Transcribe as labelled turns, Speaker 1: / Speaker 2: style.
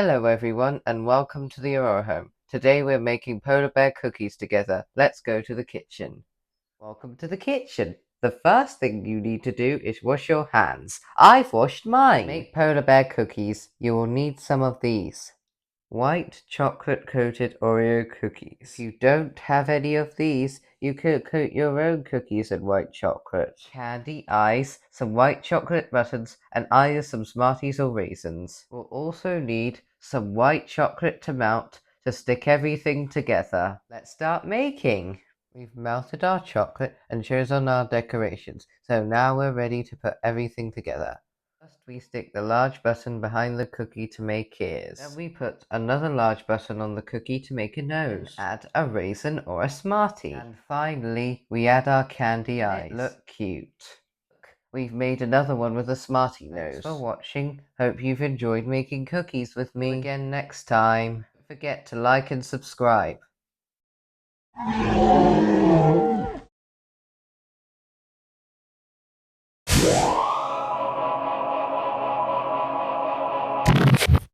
Speaker 1: Hello everyone and welcome to the Aurora home. Today we're making polar bear cookies together. Let's go to the kitchen. Welcome to the kitchen. The first thing you need to do is wash your hands. I've washed mine. To make polar bear cookies, you will need some of these. White chocolate coated Oreo cookies. If you don't have any of these, you could coat your own cookies in white chocolate. Candy eyes, some white chocolate buttons, and either some Smarties or raisins. We'll also need some white chocolate to melt to stick everything together. Let's start making. We've melted our chocolate and chosen our decorations, so now we're ready to put everything together. First, we stick the large button behind the cookie to make ears. Then we put another large button on the cookie to make a nose. Add a raisin or a Smartie. And finally, we add our candy eyes. Look cute. Look, we've made another one with a Smartie nose. Thanks for watching. Hope you've enjoyed making cookies with me. See you again next time. Don't forget to like and subscribe.